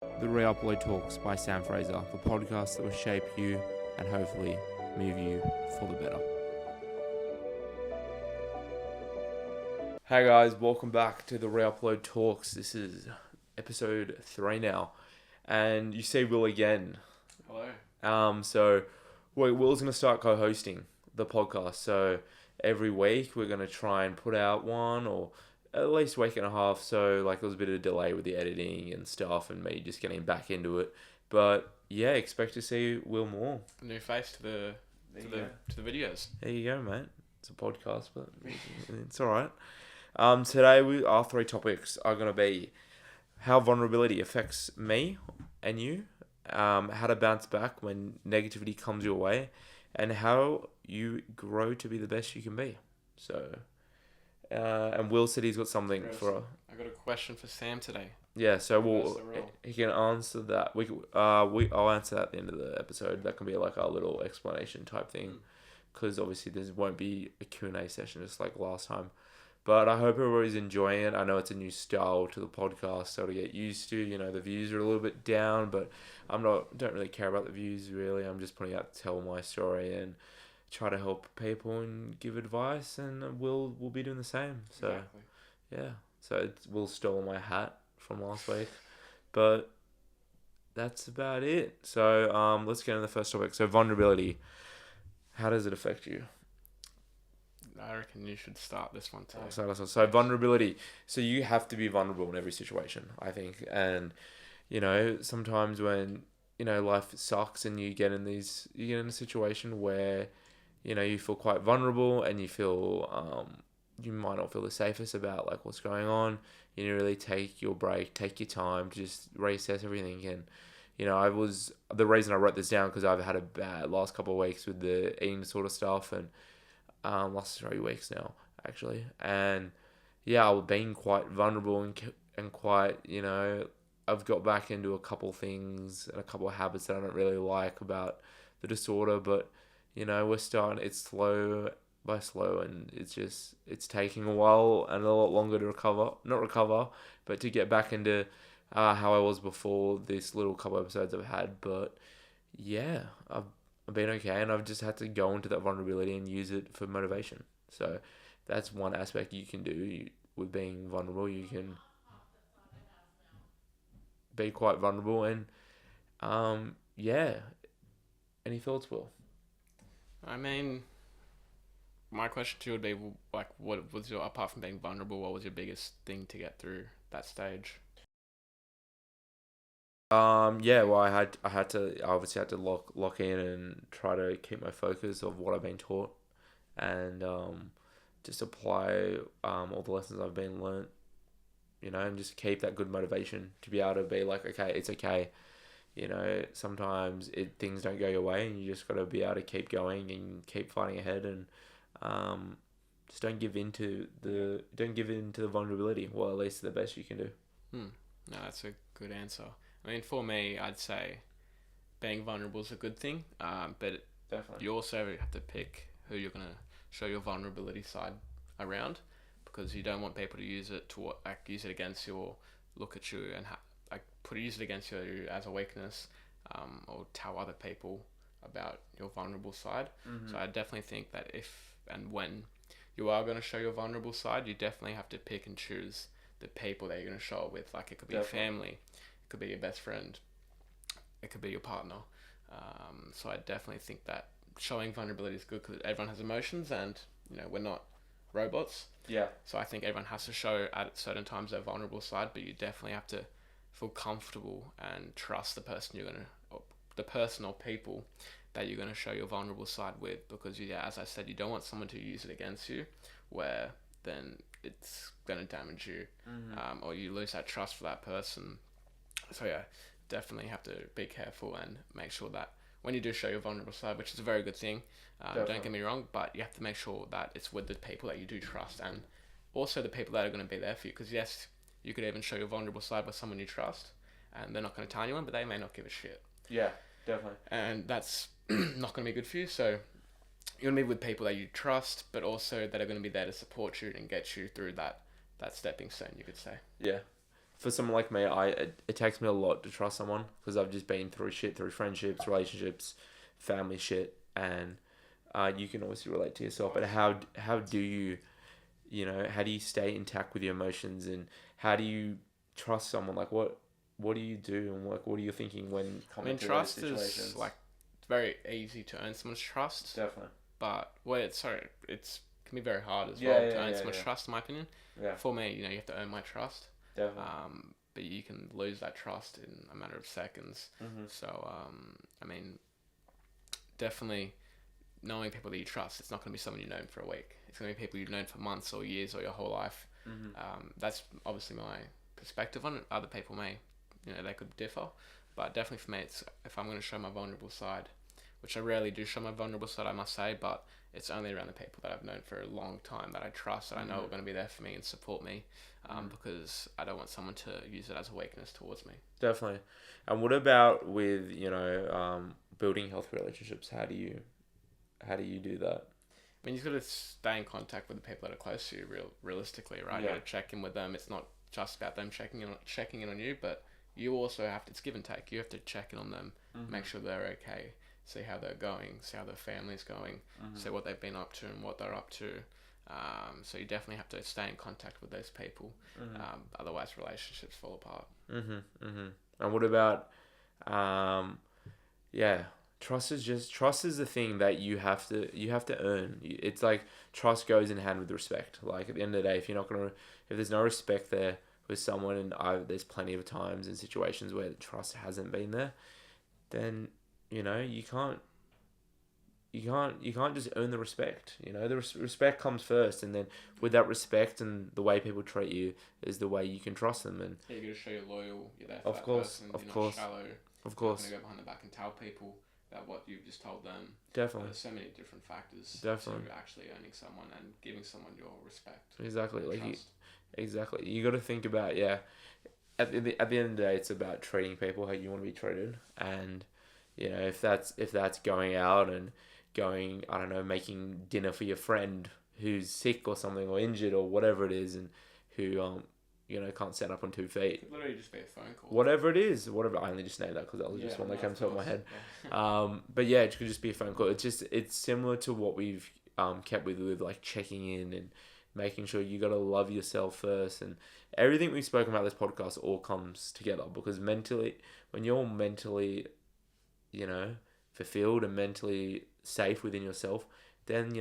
The Re-Upload Talks by Sam Frazer, the podcast that will shape you and hopefully move you for the better. Hey guys, welcome back to the Re-Upload Talks. This is episode 3 now, and you see Will again. Hello. So Will's going to start co-hosting the podcast, so every week we're going to try and put out one or at least week and a half, so like there was a bit of a delay with the editing and stuff and me just getting back into it. But yeah, expect to see Will more. New face to the videos. There you go, mate. It's a podcast, but it's alright. Today our 3 topics are going to be how vulnerability affects me and you, how to bounce back when negativity comes your way, and how you grow to be the best you can be. So, and Will said he's got something I got a question for Sam today. Yeah, so he can answer that. I'll answer that at the end of the episode. That can be like our little explanation type thing, because obviously there won't be a Q&A session just like last time. But I hope everybody's enjoying it. I know it's a new style to the podcast, so to get used to. You know, the views are a little bit down, but don't really care about the views really. I'm just putting out to tell my story and try to help people and give advice, and we'll be doing the same. So Exactly. yeah, so Will stole my hat from last week, but that's about it. So let's get into the first topic. So vulnerability, how does it affect you? I reckon you should start this one too. So vulnerability. So you have to be vulnerable in every situation, I think. And, you know, sometimes when, you know, life sucks and you get in a situation where, you know, you feel quite vulnerable and you feel, you might not feel the safest about like what's going on. You need to really take your break, take your time to just reassess everything. And, you know, the reason I wrote this down because I've had a bad last couple of weeks with the eating disorder stuff, and last 3 weeks now, actually. And yeah, I've been quite vulnerable and quite, you know, I've got back into a couple things and a couple of habits that I don't really like about the disorder. But, you know, it's slow by slow, and it's taking a while and a lot longer to not recover, but to get back into how I was before this little couple episodes I've had. But yeah, I've been okay, and I've just had to go into that vulnerability and use it for motivation. So that's one aspect you can do with being vulnerable. You can be quite vulnerable, and yeah. Any thoughts, Will? I mean, my question to you would be like, what was apart from being vulnerable, what was your biggest thing to get through that stage? Yeah, well, I obviously had to lock in and try to keep my focus of what I've been taught, and just apply all the lessons I've been learnt, you know, and just keep that good motivation to be able to be like, okay, it's okay, you know, sometimes things don't go your way, and you just got to be able to keep going and keep fighting ahead, and just don't give in to the vulnerability. Well, at least the best you can do. No, that's a good answer. I mean, for me, I'd say being vulnerable is a good thing, but Definitely. you also have to pick who you're going to show your vulnerability side around, because you don't want people to use it against you, or look at you and use it against you as a weakness, or tell other people about your vulnerable side. Mm-hmm. So I definitely think that if and when you are going to show your vulnerable side, you definitely have to pick and choose the people that you're going to show it with. Like, it could be your family, it could be your best friend, it could be your partner. So I definitely think that showing vulnerability is good, because everyone has emotions, and, you know, we're not robots. Yeah. So I think everyone has to show at certain times their vulnerable side, but you definitely have to feel comfortable and trust the person or people that you're going to show your vulnerable side with, because as I said, you don't want someone to use it against you, where then it's going to damage you, or you lose that trust for that person. So yeah, definitely have to be careful and make sure that when you do show your vulnerable side, which is a very good thing, don't get me wrong, but you have to make sure that it's with the people that you do trust, and also the people that are going to be there for you. Because yes, you could even show your vulnerable side with someone you trust, and they're not going to tell anyone, but they may not give a shit. Yeah, definitely. And that's not going to be good for you. So you're going to be with people that you trust, but also that are going to be there to support you and get you through that stepping stone, you could say. Yeah. for someone like me, it takes me a lot to trust someone because I've just been through shit, through friendships, relationships, family shit, and you can obviously relate to yourself. But how do you, how do you stay intact with your emotions, and how do you trust someone? Like what do you do, and what are you thinking when I coming mean, to trust those situations? is like it's very easy to earn someone's trust, Definitely. but it's can be very hard as Yeah, well yeah, to earn yeah, someone's yeah. trust. In my opinion, Yeah, for me, you have to earn my trust. definitely. But you can lose that trust in a matter of seconds. Mhm. So, I mean, definitely knowing people that you trust. It's not going to be someone you've known for a week. It's going to be people you've known for months or years or your whole life. Mhm. That's obviously my perspective on it. Other people may, they could differ. But definitely for me, it's if I'm going to show my vulnerable side, which I rarely do show my vulnerable side, I must say, but it's only around the people that I've known for a long time that I trust, that I know are going to be there for me and support me, because I don't want someone to use it as a weakness towards me. Definitely. And what about with building healthy relationships? How do you do that? I mean, you've got to stay in contact with the people that are close to you, realistically, right? Yeah. You got to check in with them. It's not just about them checking in on you, but you also have to. It's give and take. You have to check in on them, make sure they're okay, see how they're going, see how their family's going, see what they've been up to and what they're up to. So you definitely have to stay in contact with those people. Otherwise, relationships fall apart. And what about yeah, trust is the thing that you have to earn. It's like trust goes in hand with respect. Like at the end of the day, if there's no respect there with someone, and there's plenty of times and situations where the trust hasn't been there, then you can't just earn the respect. The respect comes first, and then with that respect and the way people treat you is the way you can trust them. And Yeah, you got to show you're loyal. You're there for of that course, person. of You're course, not shallow. of course, You're not going to go behind the back and tell people that what you've just told them. definitely, There's so many different factors definitely, to actually earning someone and giving someone your respect. exactly. And Like trust. exactly, you got to think about At the end of the day, it's about treating people how you want to be treated, and if that's going out and going, I don't know, making dinner for your friend who's sick or something, or injured or whatever it is, and who can't stand up on 2 feet. It could literally just be a phone call. Whatever it is, I only just named that because that was just one that came to my head. Yeah. But yeah, it could just be a phone call. It's similar to what we've kept with like checking in and making sure you gotta love yourself first, and everything we've spoken about this podcast all comes together because when you're mentally, fulfilled and mentally safe within yourself, then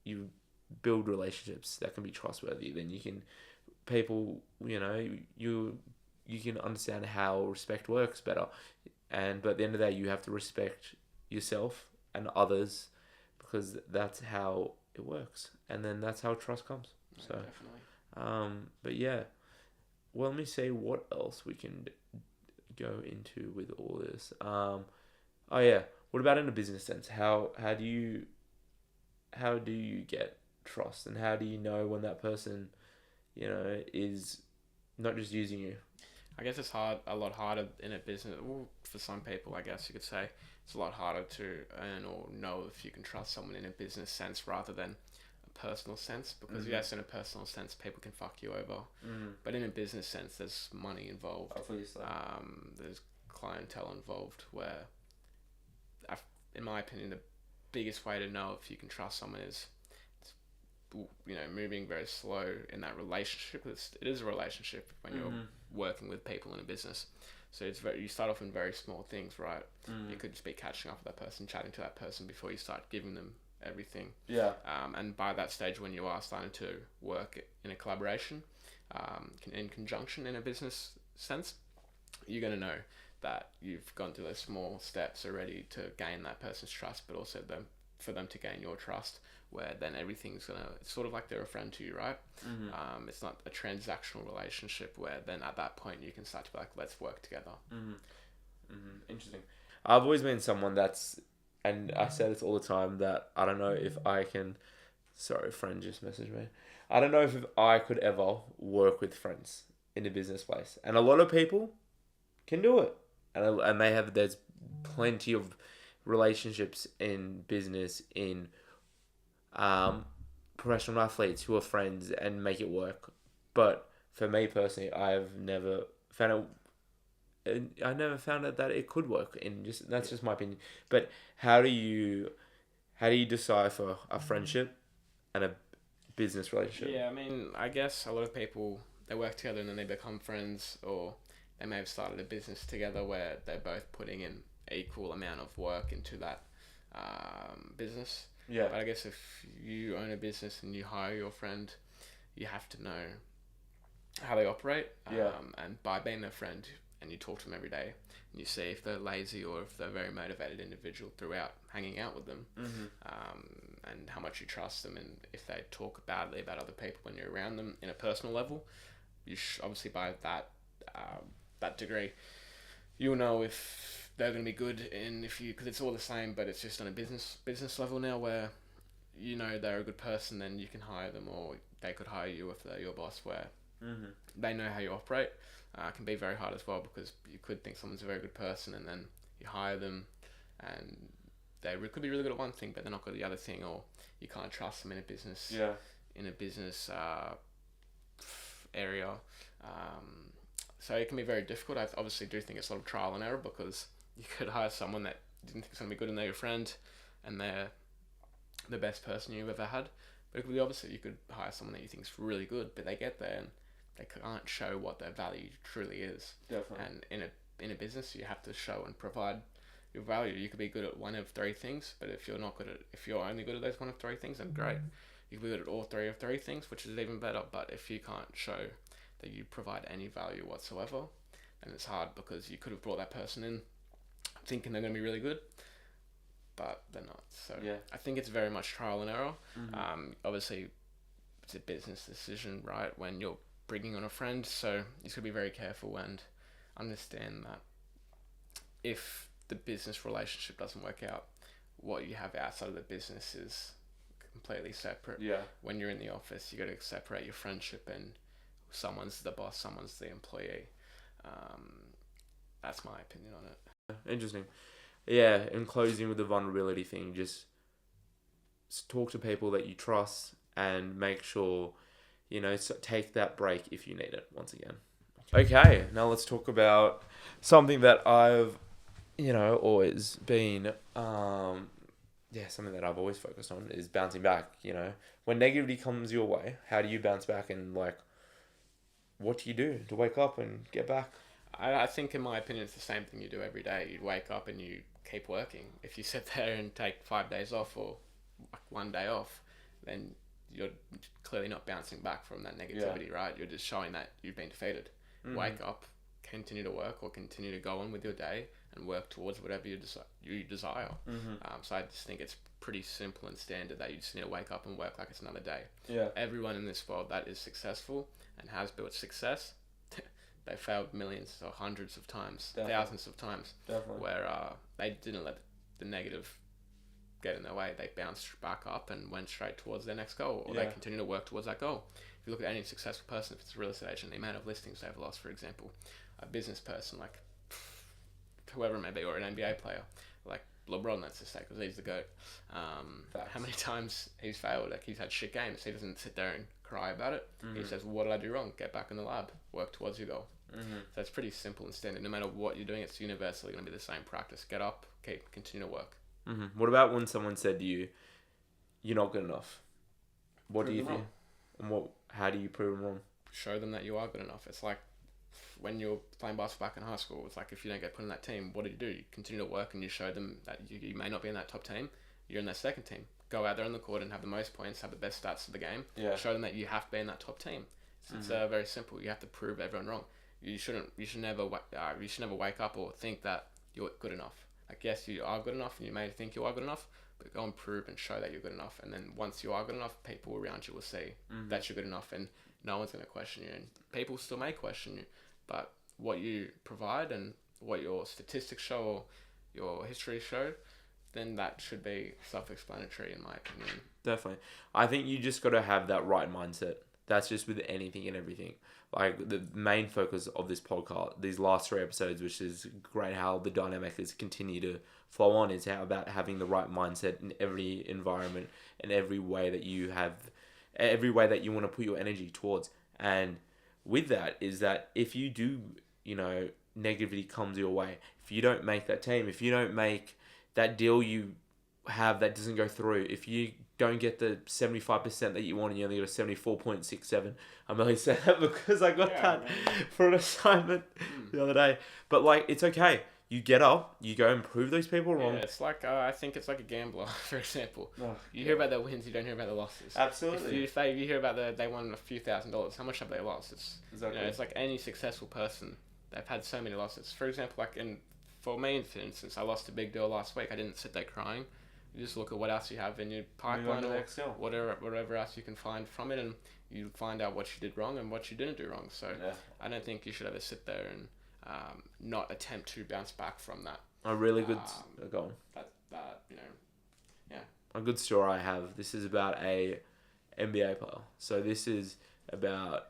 you build relationships that can be trustworthy. Then you can understand how respect works better, but at the end of the day, you have to respect yourself and others because that's how it works, and then that's how trust comes. Yeah, So, definitely. but yeah, well, let me see what else we can go into with all this. Oh yeah, what about in a business sense? How do you get trust, and how do you know when that person, is not just using you? I guess it's a lot harder in a business. Well, for some people, I guess you could say it's a lot harder to earn or know if you can trust someone in a business sense rather than a personal sense. Because yes, in a personal sense, people can fuck you over, but in a business sense, there's money involved. Obviously. There's clientele involved. Where, in my opinion, the biggest way to know if you can trust someone is moving very slow in that relationship. It is a relationship when you're working with people in a business. So you start off in very small things, right? You could just be catching up with that person, chatting to that person before you start giving them everything. Yeah. And by that stage, when you are starting to work in a collaboration, in conjunction in a business sense, you're going to know that you've gone through those small steps already to gain that person's trust, but also for them to gain your trust, where then it's sort of like they're a friend to you, right? It's not a transactional relationship where then at that point you can start to be like, let's work together. Interesting. I've always been someone and I say this all the time, that I don't know if I can. Sorry, a friend just messaged me. I don't know if I could ever work with friends in a business place, and a lot of people can do it, and there's plenty of relationships in business in professional athletes who are friends and make it work. But for me personally, I've never found out. I never found out that it could work. And just that's just my opinion. But how do you decipher a friendship and a business relationship? Yeah, I mean, I guess a lot of people, they work together and then they become friends, or they may have started a business together where they're both putting in equal amount of work into that business. Yeah. But I guess if you own a business and you hire your friend, you have to know how they operate. Yeah. And by being their friend and you talk to them every day and you see if they're lazy or if they're a very motivated individual throughout hanging out with them, and how much you trust them, and if they talk badly about other people when you're around them in a personal level, you obviously by that degree, you'll know if they're going to be good, and if you, because it's all the same, but it's just on a business level now where you know they're a good person, then you can hire them, or they could hire you if they're your boss, where they know how you operate. It can be very hard as well because you could think someone's a very good person and then you hire them and they could be really good at one thing but they're not good at the other thing, or you can't trust them in a business area. So it can be very difficult. I obviously do think it's a lot of trial and error, because you could hire someone that you didn't think was going to be good and they're your friend and they're the best person you've ever had. But it could be the opposite. You could hire someone that you think is really good but they get there and they can't show what their value truly is. Definitely. And in a business, you have to show and provide your value. You could be good at one of three things, but if you're only good at those one of three things, then great. You can be good at all three of three things, which is even better. But if you can't show that you provide any value whatsoever, then it's hard, because you could have brought that person in thinking they're going to be really good, but they're not. So I think it's very much trial and error. Obviously, it's a business decision, right? When you're bringing on a friend, so you should be very careful and understand that if the business relationship doesn't work out, what you have outside of the business is completely separate. When you're in the office, you got to separate your friendship, and someone's the boss, someone's the employee. That's my opinion on it. Interesting. Yeah, in closing with the vulnerability thing, just talk to people that you trust and make sure, take that break if you need it, once again. Okay, now let's talk about something that I've, always been, something that I've always focused on is bouncing back. When negativity comes your way, how do you bounce back, and what do you do to wake up and get back? I think, in my opinion, it's the same thing you do every day. You wake up and you keep working. If you sit there and take 5 days off or 1 day off, then you're clearly not bouncing back from that negativity, right? You're just showing that you've been defeated. Wake up, continue to work, or continue to go on with your day and work towards whatever you desire. So I just think it's pretty simple and standard that you just need to wake up and work like it's another day. Everyone in this world that is successful and has built success, they failed millions or hundreds of times, thousands of times, where they didn't let the negative get in their way. They bounced back up and went straight towards their next goal, or they continue to work towards that goal. If you look at any successful person, if it's a real estate agent, the amount of listings they've lost, for example, a business person like whoever it may be, or an NBA player like LeBron, let's just say, because he's the GOAT. How many times he's failed? He's had shit games. He doesn't sit there and cry about it. He says, "What did I do wrong? Get back in the lab. Work towards your goal." So it's pretty simple and standard. No matter what you're doing, it's universally going to be the same practice. Get up, continue to work. What about when someone said to you, "You're not good enough"? What do you think? And how do you prove them wrong? Show them that you are good enough. It's like when you're playing basketball back in high school. It's like, if you don't get put in that team, what do? You continue to work, and you show them that you may not be in that top team. You're in that second team. Go out there on the court and have the most points, have the best stats of the game. Show them that you have to be in that top team. It's very simple. You have to prove everyone wrong. You should never wake up or think that you're good enough. Like, yes, you are good enough, and you may think you are good enough, but go and prove and show that you're good enough. And then once you are good enough, people around you will see that you're good enough, and no one's going to question you. And people still may question you, but what you provide and what your statistics show or your history show, then that should be self-explanatory, in my opinion. Definitely. I think you just got to have that right mindset. That's just with anything and everything. Like, the main focus of this podcast, these last 3 episodes, which is great how the dynamic is continue to flow on, is how about having the right mindset in every environment and every way that you want to put your energy towards. And with that is that if you do negativity comes your way. If you don't make that team, if you don't make that deal you have that doesn't go through, if you don't get the 75% that you want and you only got a 74.67, I'm only saying that because I got that for an assignment the other day. But like, it's okay. You get up, you go and prove those people wrong. Yeah, it's like I think it's like a gambler, for example. You hear about their wins, you don't hear about the losses. Absolutely. If you hear about they won a few $1,000s, how much have they lost? It's exactly. It's like any successful person. They've had so many losses. For example, for me, for instance, I lost a big deal last week. I didn't sit there crying. You just look at what else you have in your pipeline or whatever else you can find from it, and you find out what you did wrong and what you didn't do wrong. So I don't think you should ever sit there and not attempt to bounce back from that. A really good goal. A good story I have. This is about a NBA player. So this is about,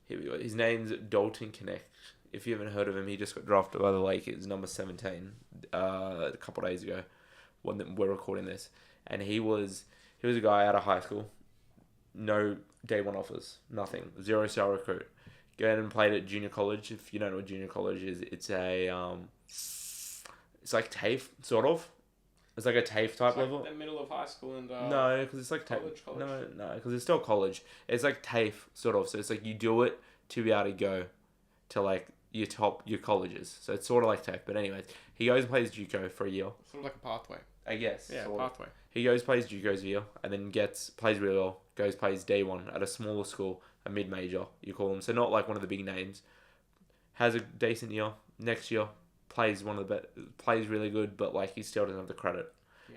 here we go. His name's Dalton Connect. If you haven't heard of him, he just got drafted by the Lakers, number 17, a couple of days ago, when we're recording this. And he was a guy out of high school, no day one offers, nothing, 0-star recruit. Go ahead and played at junior college. If you don't know what junior college is, it's it's like TAFE, sort of. It's like a TAFE type level. Like the middle of high school and no, because it's like college. No, because it's still college. It's like TAFE, sort of. So it's like you do it to be able to go to like your colleges. So it's sort of like TAFE. But anyways, he goes and plays JUCO for a year. Sort of like a pathway. I guess. Yeah, pathway. He goes, plays JUCO's a year, and then plays really well. Goes, plays D1 at a smaller school, a mid-major, you call them. So not like one of the big names. Has a decent year. Next year, plays plays really good, but like he still doesn't have the credit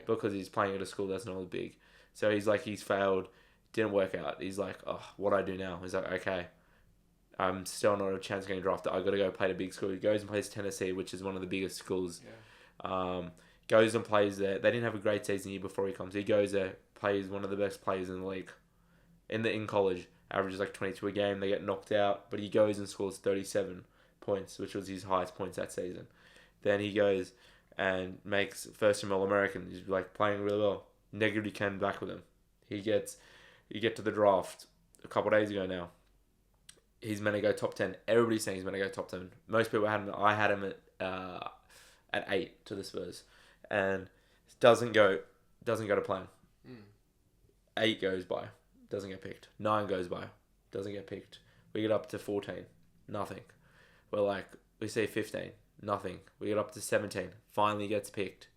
because he's playing at a school that's not as big. So he's failed, didn't work out. He's like, oh, what do I do now? He's like, okay, I'm still not a chance of getting drafted. I got to go play at a big school. He goes and plays Tennessee, which is one of the biggest schools. Goes and plays there. They didn't have a great season year before he comes. He goes there, plays one of the best players in the league, in college. Averages like 22 a game. They get knocked out, but he goes and scores 37 points, which was his highest points that season. Then he goes and makes first team All-American. He's like playing really well. Negatively came back with him. You get to the draft a couple of days ago now. He's meant to go top 10. Everybody's saying he's meant to go top 10. Most people had him. I had him at 8 to the Spurs. And doesn't go to plan. 8 goes by, doesn't get picked. 9 goes by, doesn't get picked. We get up to 14, nothing. We say 15, nothing. We get up to 17, finally gets picked.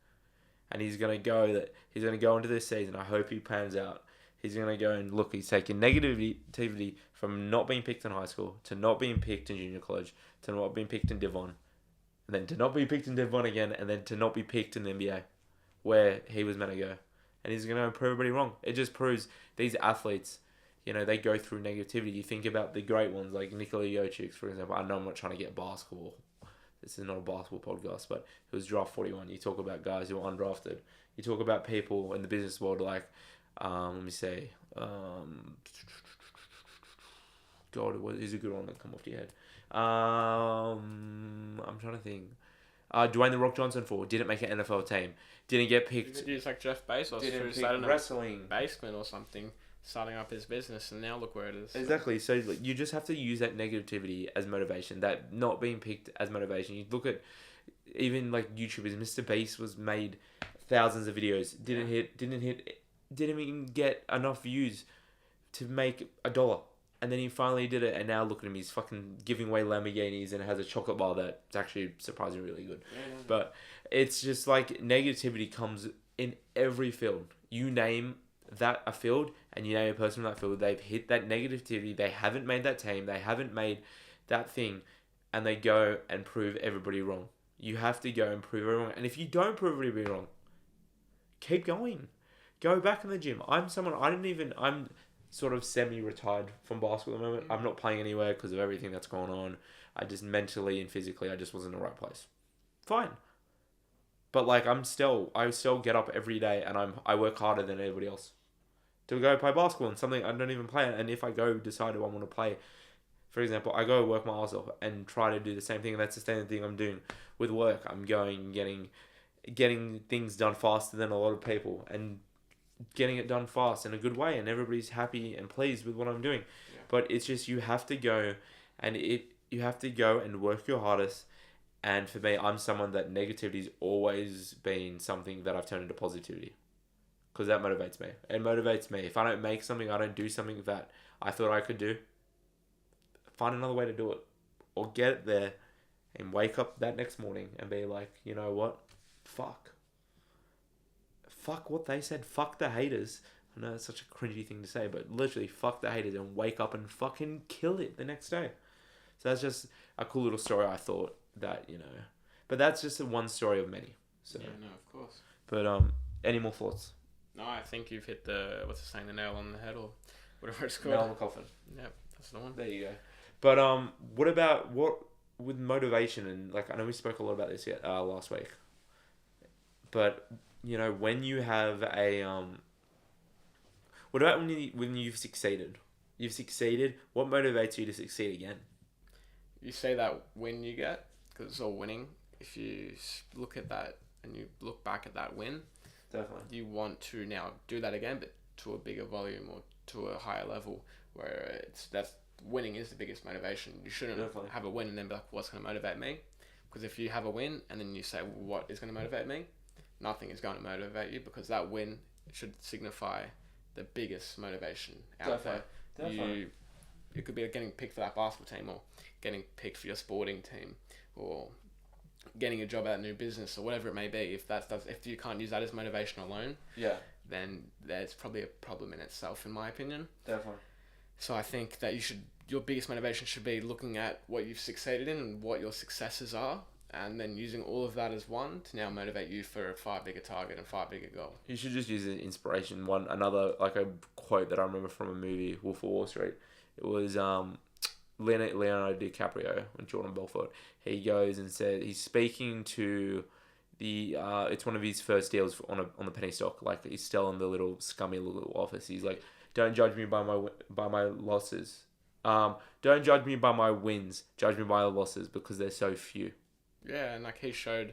And he's gonna go into this season. I hope he pans out. He's gonna go and look. He's taking negativity from not being picked in high school to not being picked in junior college to not being picked in Div 1. And then to not be picked in Div 1 again, and then to not be picked in the NBA, where he was meant to go. And he's going to prove everybody wrong. It just proves these athletes, they go through negativity. You think about the great ones, like Nikola Jokic, for example. I know I'm not trying to get basketball. This is not a basketball podcast, but he was draft 41. You talk about guys who are undrafted. You talk about people in the business world like, let me say, God, who's a good one that come off your head? I'm trying to think. Dwayne The Rock Johnson didn't make an NFL team. Didn't get picked. He's like Jeff Bezos. Didn't pick wrestling. Basement or something, starting up his business, and now look where it is. Exactly. So you just have to use that negativity as motivation. That not being picked as motivation. You look at even like YouTubers. Mr. Beast was made thousands of videos. Didn't even get enough views to make $1. And then he finally did it, and now look at him. He's fucking giving away Lamborghinis and has a chocolate bar that's actually surprisingly really good. But it's just like negativity comes in every field. You name that a field, and you name a person in that field, they've hit that negativity. They haven't made that team. They haven't made that thing, and they go and prove everybody wrong. You have to go and prove everyone wrong. And if you don't prove everybody wrong, keep going. Go back in the gym. I'm sort of semi-retired from basketball at the moment. I'm not playing anywhere because of everything that's going on. I just mentally and physically, I just wasn't in the right place. Fine. But like, I still get up every day and I work harder than anybody else to go play basketball and something I don't even play. And if I decide I want to play, for example, I go work my ass off and try to do the same thing. And that's the same thing I'm doing with work. I'm getting things done faster than a lot of people and getting it done fast in a good way, and everybody's happy and pleased with what I'm doing. But it's just, you have to go, and you have to go and work your hardest. And for me, I'm someone that negativity's always been something that I've turned into positivity. Because that motivates me. It motivates me. If I don't make something, I don't do something that I thought I could do, find another way to do it. Or get there and wake up that next morning and be like, you know what? Fuck. Fuck what they said. Fuck the haters. I know it's such a cringy thing to say, but literally, fuck the haters and wake up and fucking kill it the next day. So that's just a cool little story I thought that, But that's just one story of many. So. Yeah, no, of course. But, any more thoughts? No, I think you've hit the nail on the head, or whatever it's called. Nail on the coffin. Yeah, that's the one. There you go. But what with motivation, and I know we spoke a lot about this last week. But when you have a what about when you've succeeded? You've succeeded. What motivates you to succeed again? You say that win you get, because it's all winning. If you look at that and you look back at that win, definitely you want to now do that again, but to a bigger volume or to a higher level, where that's winning is the biggest motivation. You shouldn't have a win and then be like, what's going to motivate me? Because if you have a win and then you say, well, what is going to motivate me? Nothing is going to motivate you, because that win should signify the biggest motivation out there. Definitely. It could be getting picked for that basketball team, or getting picked for your sporting team, or getting a job at a new business, or whatever it may be. If you can't use that as motivation alone, then there's probably a problem in itself, in my opinion. Definitely. So I think that your biggest motivation should be looking at what you've succeeded in and what your successes are, and then using all of that as one to now motivate you for a far bigger target and far bigger goal. You should just use an inspiration. Another a quote that I remember from a movie, Wolf of Wall Street. It was Leonardo DiCaprio and Jordan Belfort. He goes and said he's speaking to the it's one of his first deals on the penny stock. He's still in the little scummy little office. He's like, don't judge me by my losses. Don't judge me by my wins. Judge me by the losses, because they're so few. Yeah, and he showed,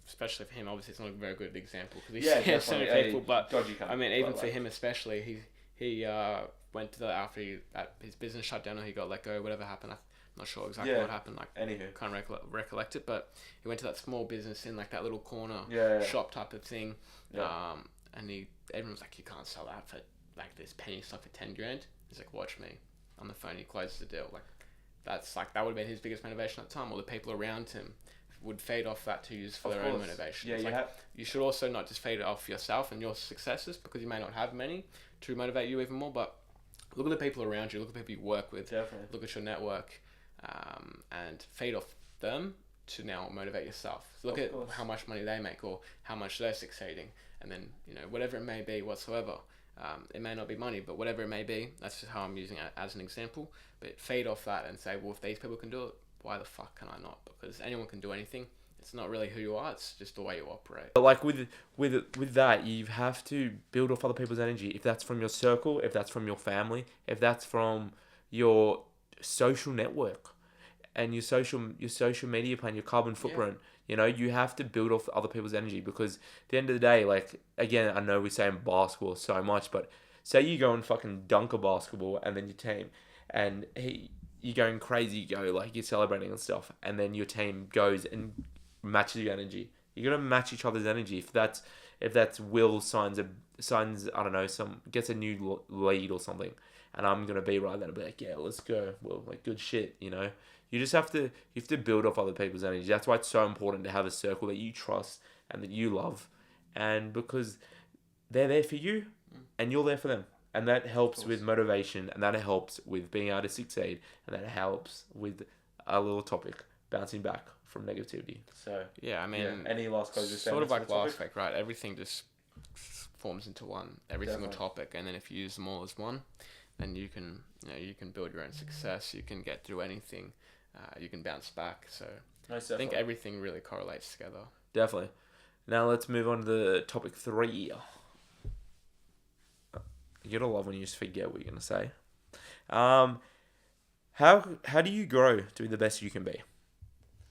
especially for him, obviously it's not a very good example because he's so many people. But I mean, even but for him especially, he went to after his business shut down, or he got let go, whatever happened. I'm not sure exactly what happened. Anywho, can't recollect it, but he went to that small business in that little corner shop type of thing. Yeah. And everyone was like, you can't sell that for this penny stock for 10 grand. He's like, watch me. On the phone, he closes the deal. That would have been his biggest motivation at the time. All the people around him would feed off that to use for their own motivation. Yeah, you should also not just feed it off yourself and your successes, because you may not have many to motivate you even more, but look at the people around you, look at the people you work with, definitely. Look at your network, and feed off them to now motivate yourself. Look at how much money they make or how much they're succeeding, and then whatever it may be whatsoever. It may not be money, but whatever it may be, that's just how I'm using it as an example. But feed off that and say, well, if these people can do it, why the fuck can I not? Because anyone can do anything. It's not really who you are, it's just the way you operate. But with that, you have to build off other people's energy. If that's from your circle, if that's from your family, if that's from your social network and your social media plan, your carbon footprint, you have to build off other people's energy, because at the end of the day, again, I know we're saying basketball so much, but say you go and fucking dunk a basketball and then your team, and you're going crazy, you're celebrating and stuff, and then your team goes and matches your energy. You're gonna match each other's energy. If that's Will signs I don't know, gets a new lead or something, and I'm gonna be right there and be like, yeah, let's go. Well, good shit, You just have to build off other people's energy. That's why it's so important to have a circle that you trust and that you love, and because they're there for you and you're there for them, and that helps with motivation, and that helps with being able to succeed, and that helps with a little topic, bouncing back from negativity. So yeah, I mean, any last closing statements? Sort of like last week, right? Everything just forms into one. Every single topic, and then if you use them all as one, then you can build your own success. You can get through anything. You can bounce back. So I think everything really correlates together. Definitely. Now let's move on to the topic 3. You're gonna love when you just forget what you're gonna say. How do you grow to be the best you can be?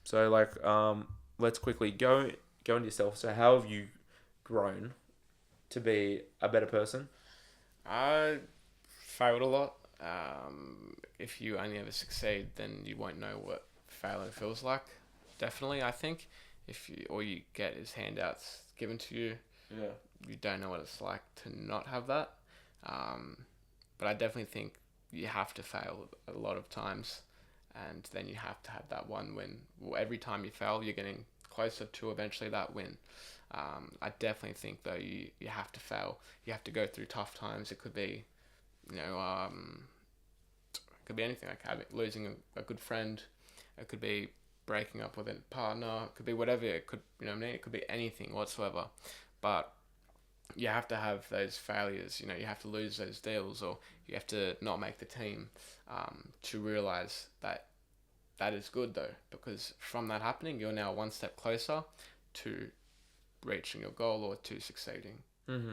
So let's quickly go into yourself. So how have you grown to be a better person? I failed a lot. if you only ever succeed, then you won't know what failing feels like. Definitely, I think if you all you get is handouts given to you, Yeah. you don't know what it's like to not have that. But I definitely think you have to fail a lot of times, and then you have to have that one win. Well, every time you fail, you're getting closer to eventually that win. I definitely think though you have to fail. You have to go through tough times. It could be, you know, it could be anything like losing a good friend. It could be breaking up with a partner. It could be whatever. It could, you know what I mean? It could be anything whatsoever. But you have to have those failures. You know, you have to lose those deals, or you have to not make the team, to realize that that is good though, because from that happening, you're now one step closer to reaching your goal or to succeeding. Mm-hmm.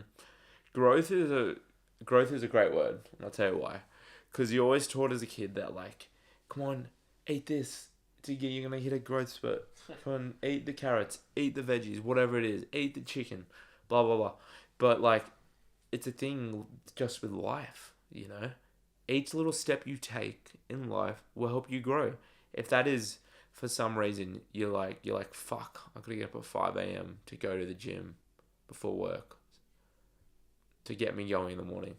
Growth is a growth is a great word. And I'll tell you why. Because you're always taught as a kid that like, come on, eat this. You're gonna hit a growth spurt. Come on, eat the carrots, eat the veggies, whatever it is, eat the chicken, blah blah blah. But like, it's a thing just with life, you know. Each little step you take in life will help you grow. If that is for some reason you're like fuck, I gotta get up at 5 a.m. to go to the gym before work to get me going in the morning.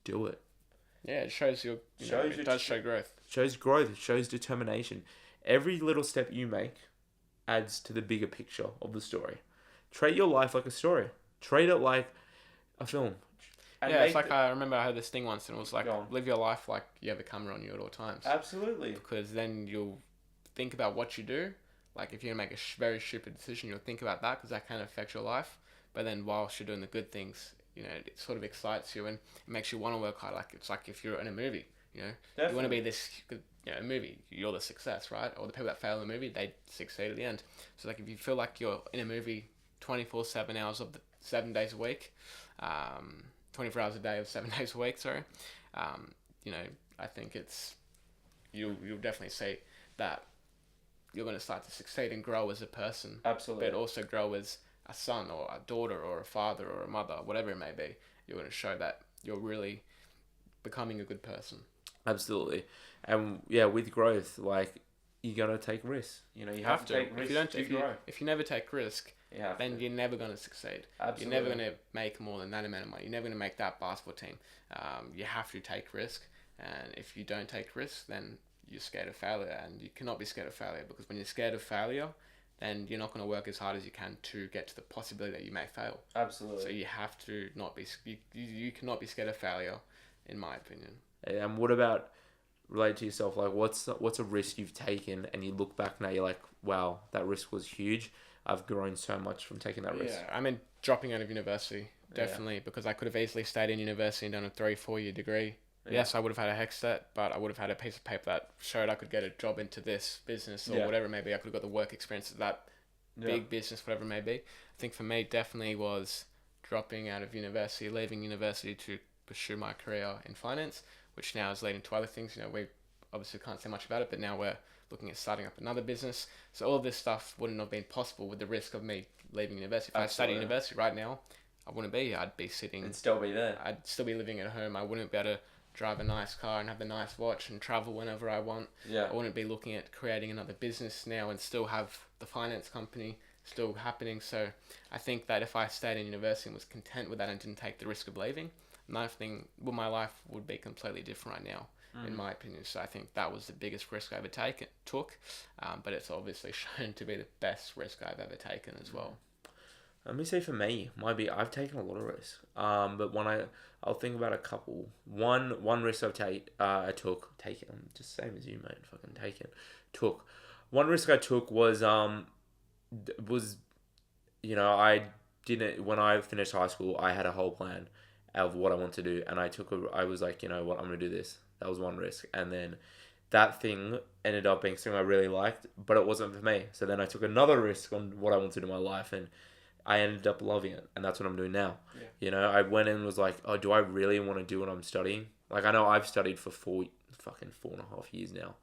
Do it. Yeah, it shows it does show growth. Shows growth. It shows determination. Every little step you make adds to the bigger picture of the story. Treat your life like a story. Treat it like a film. And yeah, it's like I remember I heard this thing once, and it was like, Go on. live your life like you have a camera on you at all times. Absolutely. Because then you'll think about what you do. Like if you're gonna make a very stupid decision, you'll think about that because that can affect your life. But then whilst you're doing the good things, you know, it sort of excites you and it makes you want to work hard. Like it's like if you're in a movie, you know, Definitely. you want to be this good, you know, movie. You're the success, right? Or the people that fail in the movie, they succeed at the end. So like if you feel like you're in a movie 24/7 hours of the 7 days a week, 24 hours a day of 7 days a week, sorry, you know, I think you'll definitely see that you're going to start to succeed and grow as a person. Absolutely. But also grow as a son or a daughter or a father or a mother, whatever it may be. You're going to show that you're really becoming a good person. Absolutely. And yeah, with growth, like you gotta take risks. You know, you have to take risks to grow. If you never take risk, then to. you're never going to succeed. Absolutely. You're never going to make more than that amount of money. You're never going to make that basketball team. You have to take risk, and if you don't take risks, then you're scared of failure, and you cannot be scared of failure, because when you're scared of failure, then you're not going to work as hard as you can to get to the possibility that you may fail. Absolutely. So you have to not be you cannot be scared of failure, in my opinion. And what about relate to yourself? Like, what's a risk you've taken, and you look back now, you're like, wow, that risk was huge. I've grown so much from taking that risk. Yeah, I mean, dropping out of university, definitely, because I could have easily stayed in university and done a 3-4 year degree. Yeah. Yes, I would have had a HEC set, but I would have had a piece of paper that showed I could get a job into this business or whatever it may be. I could have got the work experience of that big business, whatever it may be. I think for me, definitely was dropping out of university, leaving university to pursue my career in finance, which now is leading to other things. You know, we obviously can't say much about it, but now we're looking at starting up another business. So all of this stuff wouldn't have been possible with the risk of me leaving university. If I started university right now, I wouldn't be here. I'd be sitting... And still be there. I'd still be living at home. I wouldn't be able to drive a nice car and have a nice watch and travel whenever I want. Yeah. I wouldn't be looking at creating another business now and still have the finance company still happening. So I think that if I stayed in university and was content with that and didn't take the risk of leaving, my life would be completely different right now, in my opinion. So I think that was the biggest risk I ever took, but it's obviously shown to be the best risk I've ever taken as well. Let me say for me, I've taken a lot of risks. But I'll think about a couple. One risk I took, just same as you, mate. Fucking took. One risk I took was I didn't, when I finished high school, I had a whole plan of what I want to do, and I was like, you know what, I'm gonna do this. That was one risk, and then that thing ended up being something I really liked, but it wasn't for me. So then I took another risk on what I wanted to do in my life, and I ended up loving it, and that's what I'm doing now. Yeah. You know, I went in and was like, oh, do I really want to do what I'm studying? Like, I know I've studied for 4.5 years now.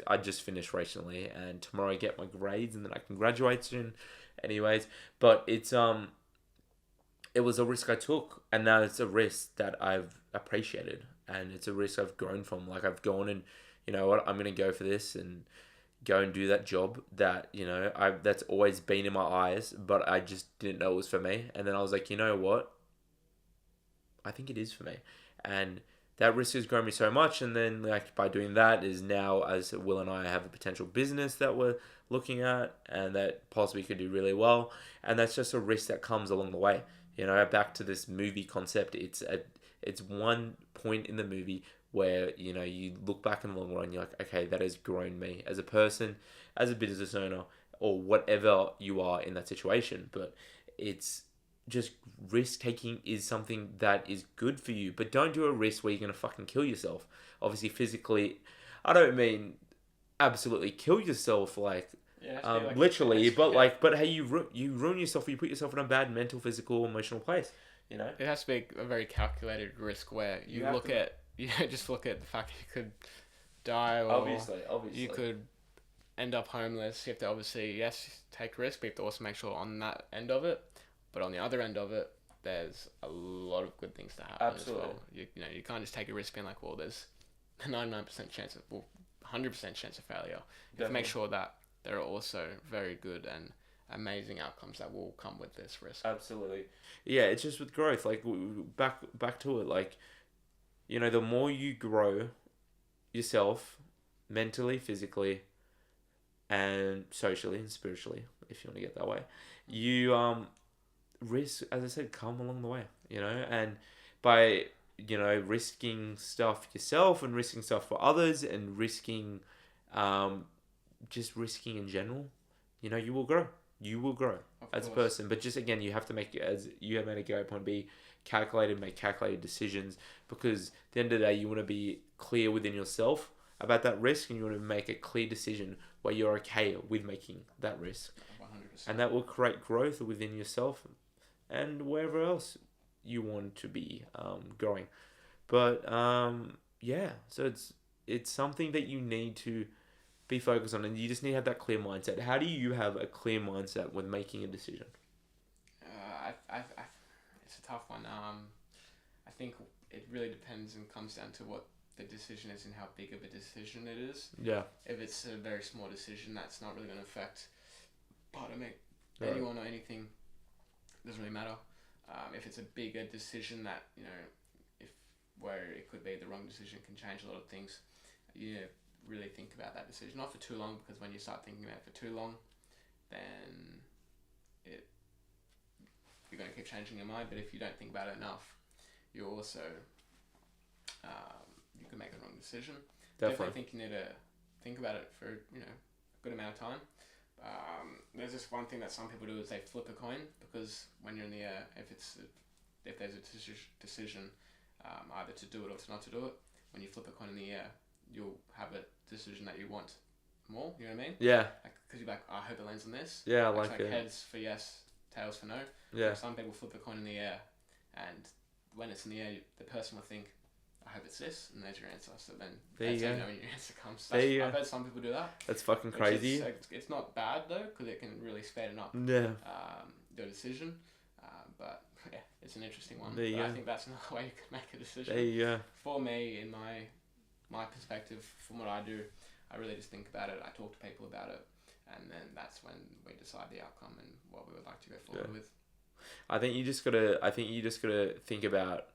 I just finished recently, and tomorrow I get my grades, and then I can graduate soon. Anyways, but it was a risk I took, and now it's a risk that I've appreciated, and it's a risk I've grown from. Like I've gone and, you know what, I'm gonna go for this and go and do that job that, you know, that's always been in my eyes, but I just didn't know it was for me. And then I was like, you know what, I think it is for me, and that risk has grown me so much. And then like by doing that is now, as Will and I have a potential business that we're looking at and that possibly could do really well, and that's just a risk that comes along the way. You know, back to this movie concept, it's one point in the movie where, you know, you look back in the long run, you're like, okay, that has grown me as a person, as a business owner, or whatever you are in that situation. But it's just risk taking is something that is good for you, but don't do a risk where you're gonna fucking kill yourself. Obviously, physically, I don't mean absolutely kill yourself, like like literally, but like, but hey, you ruin yourself. You put yourself in a bad mental, physical, emotional place. You know, it has to be a very calculated risk where you look at just look at the fact that you could die, or obviously, you could end up homeless. You have to obviously, yes, take risk, but you have to also make sure on that end of it. But on the other end of it, there's a lot of good things to happen. Absolutely. As well. You know, you can't just take a risk being like, well, there's a 99% chance of, 100% chance of failure. You have to make sure that there are also very good and amazing outcomes that will come with this risk. Absolutely. Yeah, it's just with growth. Like back to it. Like, you know, the more you grow yourself mentally, physically, and socially and spiritually, if you want to get that way, you risk, as I said, come along the way. You know, and by, you know, risking stuff yourself and risking stuff for others and risking, just risking in general, you know, you will grow. You will grow as a person. But just again, you have to make, as you have made a go point, be calculated, make calculated decisions, because at the end of the day, you want to be clear within yourself about that risk, and you want to make a clear decision where you're okay with making that risk. 100%. And that will create growth within yourself and wherever else you want to be growing. But yeah, so it's something that you need to be focused on, and you just need to have that clear mindset. How do you have a clear mindset when making a decision? It's a tough one. I think it really depends and comes down to what the decision is and how big of a decision it is. Yeah. If it's a very small decision, that's not really going to affect, pardon me, Right. anyone or anything. Doesn't really matter. If it's a bigger decision that, you know, where it could be the wrong decision can change a lot of things, you really think about that decision, not for too long, because when you start thinking about it for too long, then you're going to keep changing your mind. But if you don't think about it enough, you also you can make a wrong decision. Definitely think you need to think about it for, you know, a good amount of time. There's this one thing that some people do is they flip a coin, because when you're in the air, if there's a decision either to do it or to not to do it, when you flip a coin in the air, you'll have a decision that you want more. You know what I mean? Yeah. Because you're like, I hope it lands on this. Yeah, I like like it. Heads for yes, tails for no. Yeah. Some people flip a coin in the air, and when it's in the air, the person will think, I hope it's this, and there's your answer. So then that's how you know when your answer comes. I've heard some people do that. That's fucking crazy. It's not bad though, because it can really speed up Yeah. their decision. But yeah, it's an interesting one. I think that's another way you can make a decision. There you go. For me, in my perspective, from what I do, I really just think about it. I talk to people about it, and then that's when we decide the outcome and what we would like to go forward with. I think you just gotta think about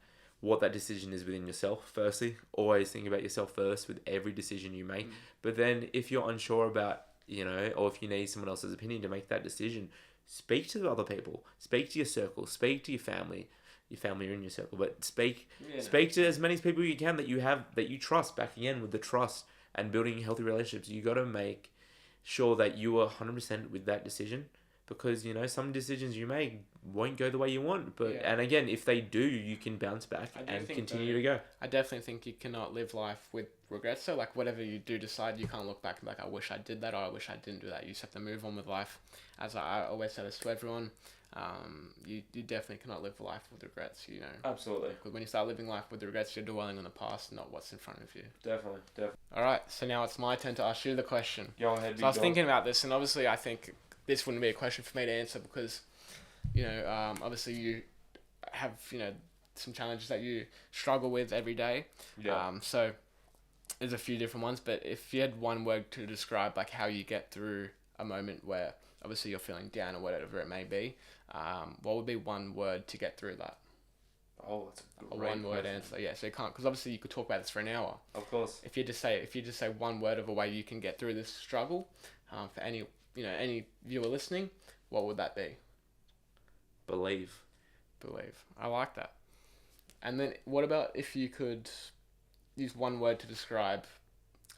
what that decision is within yourself. Firstly, always think about yourself first with every decision you make. But then, if you're unsure about, you know, or if you need someone else's opinion to make that decision, speak to other people. Speak to your circle. Speak to your family. Your family are in your circle, but speak to as many people you can that you trust. Back again with the trust and building healthy relationships, you got to make sure that you are 100% with that decision, because, you know, some decisions you make won't go the way you want, but and again, if they do, you can bounce back and continue to go. I definitely think you cannot live life with regrets. So like whatever you do decide, you can't look back and be like, I wish I did that, or I wish I didn't do that. You just have to move on with life. As I always say this to everyone, you definitely cannot live life with regrets, you know. Absolutely. Because when you start living life with regrets, you're dwelling on the past, not what's in front of you. Definitely. Alright, so now it's my turn to ask you the question. Go ahead. So I was thinking about this, and obviously I think this wouldn't be a question for me to answer, because, you know, obviously you have, you know, some challenges that you struggle with every day. So there's a few different ones, but if you had one word to describe like how you get through a moment where obviously you're feeling down or whatever it may be, what would be one word to get through that? Oh, that's a one-word answer. Yeah, so you can't, because obviously you could talk about this for an hour. Of course. If you just say one word of a way you can get through this struggle, for any viewer listening, what would that be? Believe. I like that. And then what about if you could use one word to describe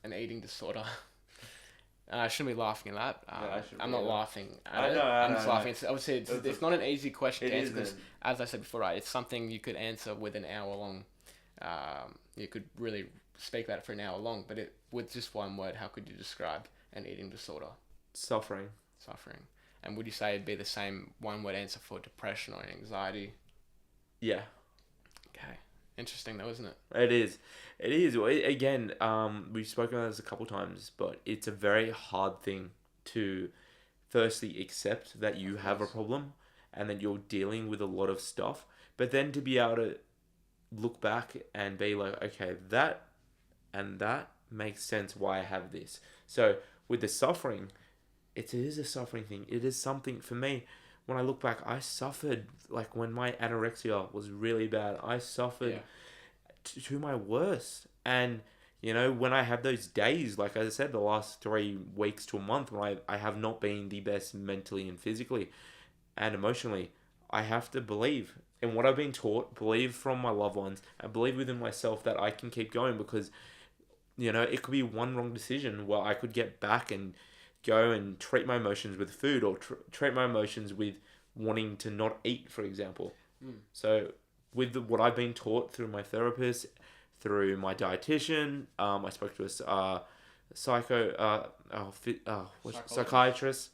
an eating disorder? I shouldn't be laughing at that. I'm not laughing at it. I'm just laughing. Obviously, it's not an easy question to answer because, as I said before, right, it's something you could answer with an hour long. You could really speak about it for an hour long, but with just one word, how could you describe an eating disorder? Suffering. And would you say it'd be the same one word answer for depression or anxiety? Yeah. Okay. Interesting though, isn't it? It is. Again, we've spoken about this a couple times, but it's a very hard thing to firstly accept that you have a problem and that you're dealing with a lot of stuff, but then to be able to look back and be like, okay, that and that makes sense why I have this. So with the suffering, it is a suffering thing. It is something for me. When I look back, I suffered, like when my anorexia was really bad, I suffered to my worst. And, when I have those days, like I said, the last 3 weeks to a month, when I have not been the best mentally and physically and emotionally, I have to believe in what I've been taught, believe from my loved ones, and believe within myself that I can keep going because, it could be one wrong decision where I could get back and go and treat my emotions with food or treat my emotions with wanting to not eat, for example. So with what I've been taught through my therapist, through my dietitian, I spoke to a psychiatrist.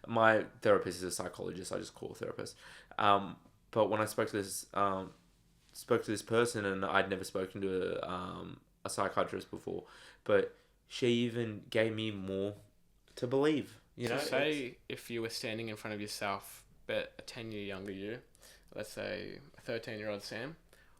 My therapist is a psychologist. I just call therapist. But when I spoke to this person, and I'd never spoken to a psychiatrist before, but she even gave me more to believe. Say if you were standing in front of yourself, but a 10-year younger you, let's say a 13-year-old Sam,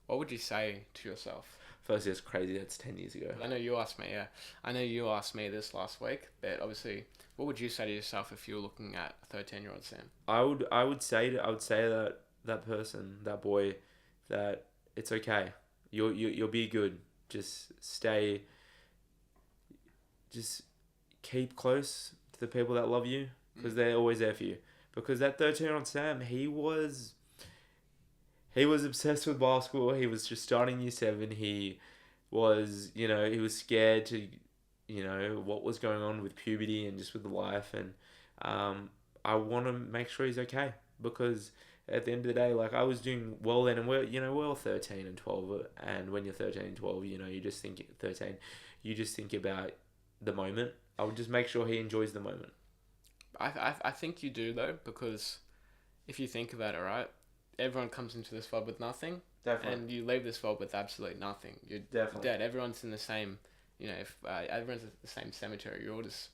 what would you say to yourself? Firstly, it's crazy. That's 10 years ago. I know you asked me this last week, but obviously, what would you say to yourself if you were looking at a 13-year-old Sam? I would say that person, that boy, that it's okay. You'll be good. Just keep close to the people that love you because they're always there for you. Because that 13-year-old Sam, he was obsessed with basketball. He was just starting year 7. He was, he was scared to, what was going on with puberty and just with life. And I want to make sure he's okay because at the end of the day, like I was doing well then, and we're all 13 and 12. And when you're 13 and 12, you just think 13, you just think about the moment. I would just make sure he enjoys the moment. I think you do though, because if you think about it, right, everyone comes into this world with nothing. Definitely. And you leave this world with absolutely nothing. You're dead. Everyone's in the same, if everyone's at the same cemetery, you're all just,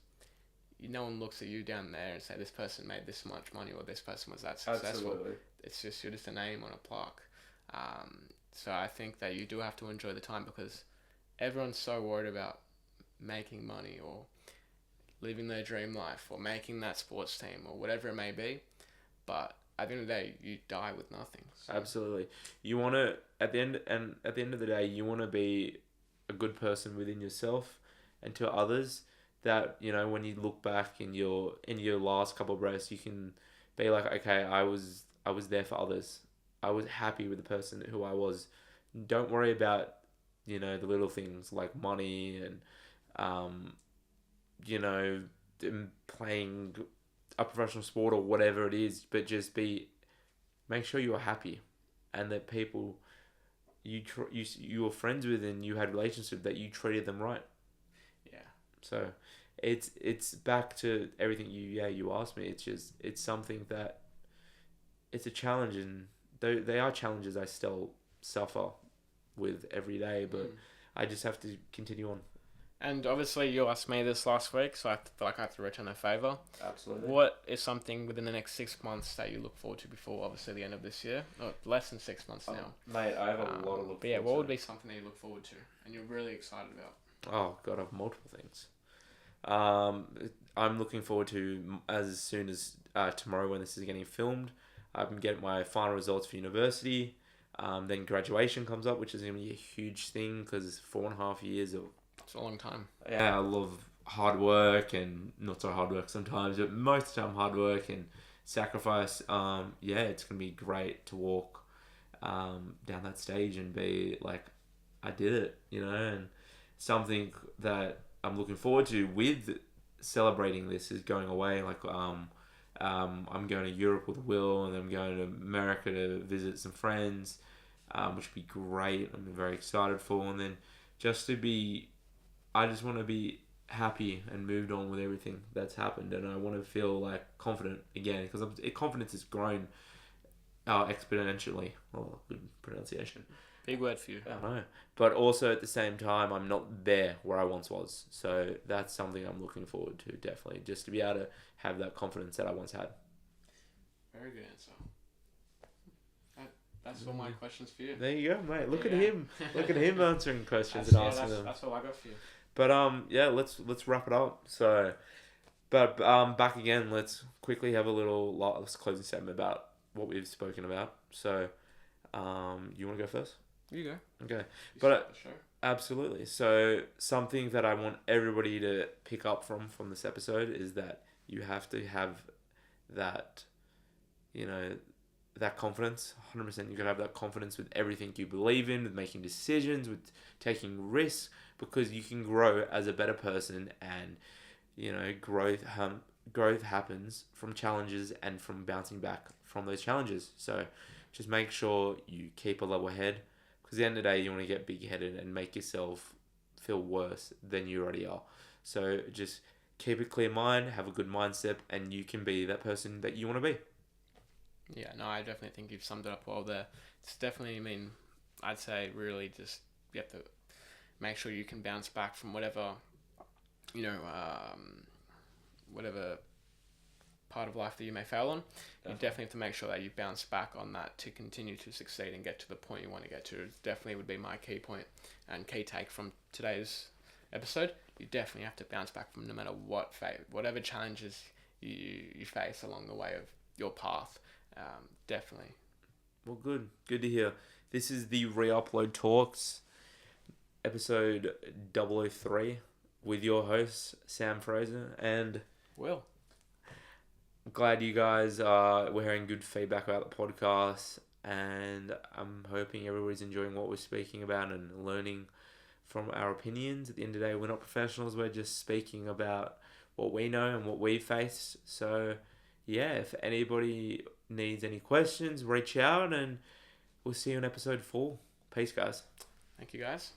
no one looks at you down there and say this person made this much money or this person was that successful. Absolutely. It's just, you're just a name on a plaque. So I think that you do have to enjoy the time because everyone's so worried about making money or living their dream life or making that sports team or whatever it may be. But at the end of the day, you die with nothing. So. Absolutely. You want to, at the end of the day, you want to be a good person within yourself and to others that, when you look back in your last couple of breaths, you can be like, okay, I was there for others. I was happy with the person who I was. Don't worry about, the little things like money and, playing a professional sport or whatever it is, but just make sure you're happy and that people you were friends with and you had relationships that you treated them right. Yeah. So it's back to everything you asked me. It's something that it's a challenge, and they are challenges I still suffer with every day, but I just have to continue on. And obviously, you asked me this last week, so I feel like I have to return a favour. Absolutely. What is something within the next 6 months that you look forward to before, obviously, the end of this year? Or less than 6 months now. Mate, I have a lot of look But yeah, forward what to. would be something that you look forward to and you're really excited about? Oh, God, I have multiple things. I'm looking forward to, as soon as tomorrow when this is getting filmed, I'm getting my final results for university. Then graduation comes up, which is going to be a huge thing because 4.5 years of... It's a long time. Yeah, I love hard work and not so hard work sometimes, but most of the time hard work and sacrifice. Yeah, it's going to be great to walk down that stage and be like, I did it, and something that I'm looking forward to with celebrating this is going away. Like, I'm going to Europe with Will, and I'm going to America to visit some friends, which would be great. I'm very excited for, and then I just want to be happy and moved on with everything that's happened, and I want to feel like confident again because confidence has grown exponentially. Oh, good pronunciation. Big word for you. I know. But also at the same time, I'm not there where I once was. So that's something I'm looking forward to, definitely. Just to be able to have that confidence that I once had. Very good answer. That's all my questions for you. There you go, mate. Look at Yeah. him. Look at him answering questions and asking them. That's all I got for you. But yeah, let's wrap it up. So, but back again. Let's quickly have a little last closing statement about what we've spoken about. So, you want to go first? You go. Okay, You but start the show. absolutely. So something that I want everybody to pick up from this episode is that you have to have that, that confidence. 100%. You gotta have that confidence with everything you believe in, with making decisions, with taking risks, because you can grow as a better person, and growth happens from challenges and from bouncing back from those challenges. So just make sure you keep a level head. Because at the end of the day, you want to get big-headed and make yourself feel worse than you already are. So just keep a clear mind, have a good mindset, and you can be that person that you want to be. Yeah, no, I definitely think you've summed it up well there. It's definitely, I'd say really just you have to make sure you can bounce back from whatever, whatever part of life that you may fail on. You definitely have to make sure that you bounce back on that to continue to succeed and get to the point you want to get to. It definitely would be my key point and key take from today's episode. You definitely have to bounce back from no matter whatever challenges you face along the way of your path. Definitely. Well, good to hear. This is the Re-Upload Talks, episode 003, with your hosts, Sam Frazer and Will. I'm glad you guys were hearing good feedback about the podcast, and I'm hoping everybody's enjoying what we're speaking about and learning from our opinions. At the end of the day, we're not professionals, we're just speaking about what we know and what we faced. So yeah, if anybody needs any questions, reach out, and we'll see you in episode 4. Peace, guys. Thank you, guys.